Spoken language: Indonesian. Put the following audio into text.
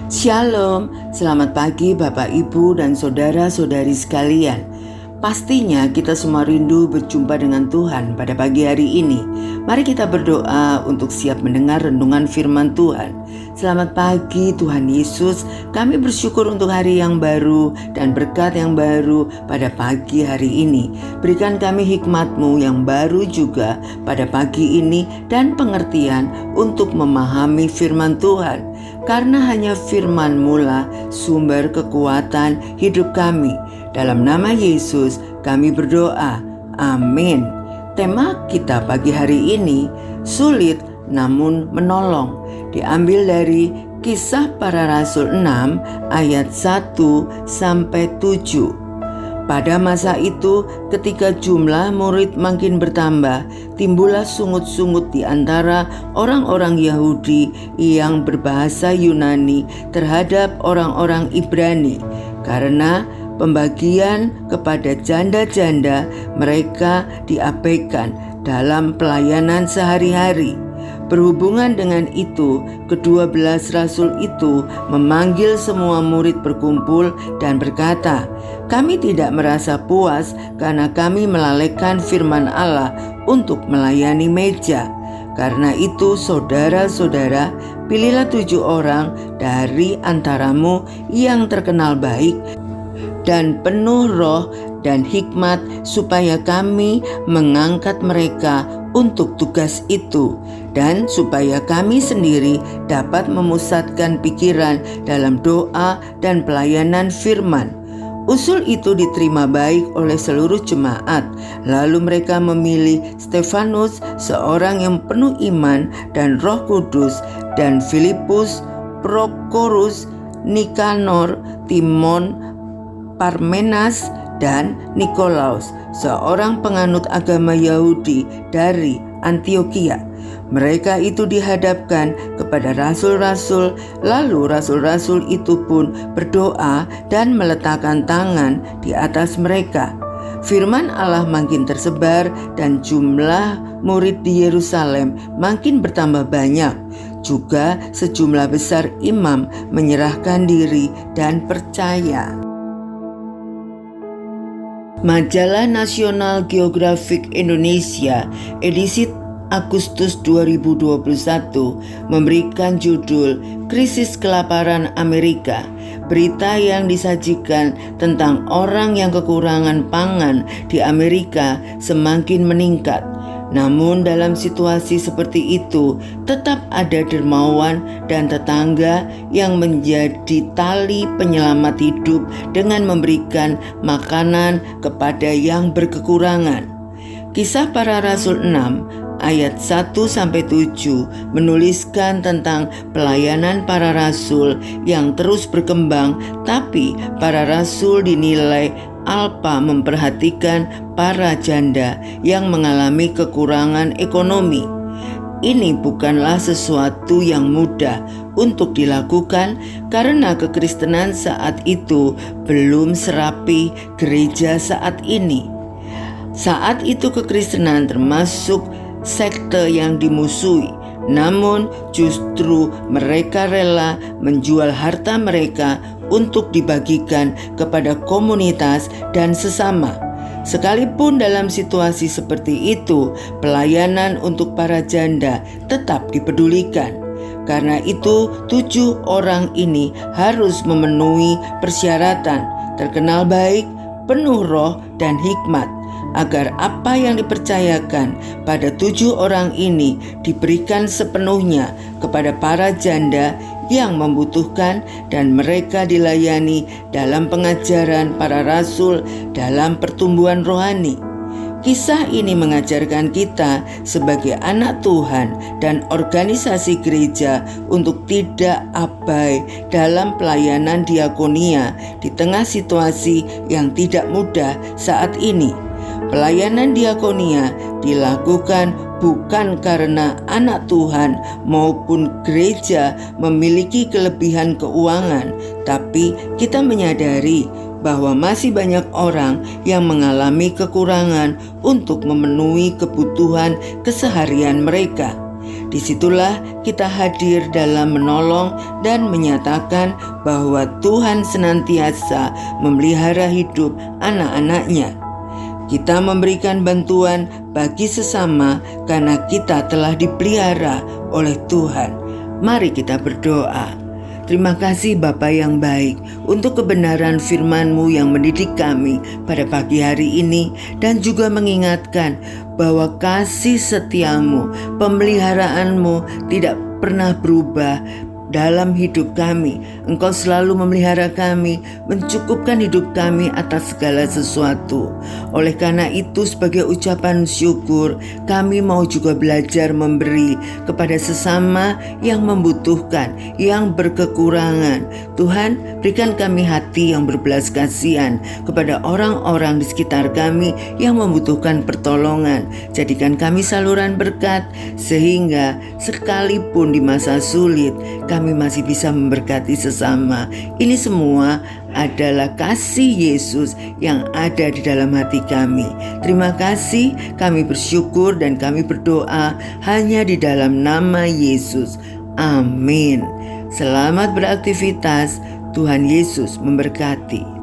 Shalom, selamat pagi Bapak Ibu dan saudara-saudari sekalian. Pastinya kita semua rindu berjumpa dengan Tuhan pada pagi hari ini. Mari kita berdoa untuk siap mendengar renungan firman Tuhan. Selamat pagi Tuhan Yesus, kami bersyukur untuk hari yang baru dan berkat yang baru pada pagi hari ini. Berikan kami hikmat-Mu yang baru juga pada pagi ini dan pengertian untuk memahami firman Tuhan. Karena hanya firman-Mu lah sumber kekuatan hidup kami. Dalam nama Yesus kami berdoa. Amin. Tema kita pagi hari ini, sulit namun menolong. Diambil dari Kisah Para Rasul 6 ayat 1-7. Pada masa itu, ketika jumlah murid makin bertambah, timbullah sungut-sungut di antara orang-orang Yahudi yang berbahasa Yunani terhadap orang-orang Ibrani, karena pembagian kepada janda-janda mereka diabaikan dalam pelayanan sehari-hari. Berhubungan dengan itu, ke-12 rasul itu memanggil semua murid berkumpul dan berkata, "Kami tidak merasa puas karena kami melalaikan firman Allah untuk melayani meja. Karena itu saudara-saudara, pilihlah 7 orang dari antaramu yang terkenal baik dan penuh roh dan hikmat, supaya kami mengangkat mereka untuk tugas itu, dan supaya kami sendiri dapat memusatkan pikiran dalam doa dan pelayanan firman." Usul itu diterima baik oleh seluruh jemaat. Lalu mereka memilih Stefanus, seorang yang penuh iman dan Roh Kudus, dan Filipus, Prokorus, Nikanor, Timon, Parmenas, dan Nikolaus, seorang penganut agama Yahudi dari Antiokhia. Mereka itu dihadapkan kepada rasul-rasul, lalu rasul-rasul itu pun berdoa dan meletakkan tangan di atas mereka. Firman Allah makin tersebar dan jumlah murid di Yerusalem makin bertambah banyak. Juga sejumlah besar imam menyerahkan diri dan percaya. Majalah National Geographic Indonesia edisi Agustus 2021 memberikan judul Krisis Kelaparan Amerika. Berita yang disajikan tentang orang yang kekurangan pangan di Amerika semakin meningkat. Namun dalam situasi seperti itu tetap ada dermawan dan tetangga yang menjadi tali penyelamat hidup dengan memberikan makanan kepada yang berkekurangan. Kisah Para Rasul 6 ayat 1-7 menuliskan tentang pelayanan para rasul yang terus berkembang, tapi para rasul dinilai alpa memperhatikan para janda yang mengalami kekurangan ekonomi. Ini bukanlah sesuatu yang mudah untuk dilakukan karena kekristenan saat itu belum serapi gereja saat ini. Saat itu kekristenan termasuk sekte yang dimusuhi, namun justru mereka rela menjual harta mereka untuk dibagikan kepada komunitas dan sesama. Sekalipun dalam situasi seperti itu, pelayanan untuk para janda tetap dipedulikan. Karena itu 7 orang ini harus memenuhi persyaratan, terkenal baik, penuh roh dan hikmat, agar apa yang dipercayakan pada 7 orang ini diberikan sepenuhnya kepada para janda yang membutuhkan, dan mereka dilayani dalam pengajaran para rasul dalam pertumbuhan rohani. Kisah ini mengajarkan kita sebagai anak Tuhan dan organisasi gereja untuk tidak abai dalam pelayanan diakonia di tengah situasi yang tidak mudah saat ini. Pelayanan diakonia dilakukan bukan karena anak Tuhan maupun gereja memiliki kelebihan keuangan, tapi kita menyadari bahwa masih banyak orang yang mengalami kekurangan untuk memenuhi kebutuhan keseharian mereka. Disitulah kita hadir dalam menolong dan menyatakan bahwa Tuhan senantiasa memelihara hidup anak-anak-Nya. Kita memberikan bantuan bagi sesama karena kita telah dipelihara oleh Tuhan. Mari kita berdoa. Terima kasih Bapa yang baik untuk kebenaran firman-Mu yang mendidik kami pada pagi hari ini dan juga mengingatkan bahwa kasih setia-Mu, pemeliharaan-Mu tidak pernah berubah dalam hidup kami. Engkau selalu memelihara kami, mencukupkan hidup kami atas segala sesuatu. Oleh karena itu, sebagai ucapan syukur, kami mau juga belajar memberi kepada sesama yang membutuhkan, yang berkekurangan. Tuhan, berikan kami hati yang berbelas kasihan kepada orang-orang di sekitar kami yang membutuhkan pertolongan. Jadikan kami saluran berkat, sehingga sekalipun di masa sulit, kami masih bisa memberkati sesama. Ini semua adalah kasih Yesus yang ada di dalam hati kami. Terima kasih, kami bersyukur dan kami berdoa hanya di dalam nama Yesus. Amin. Selamat beraktivitas. Tuhan Yesus memberkati.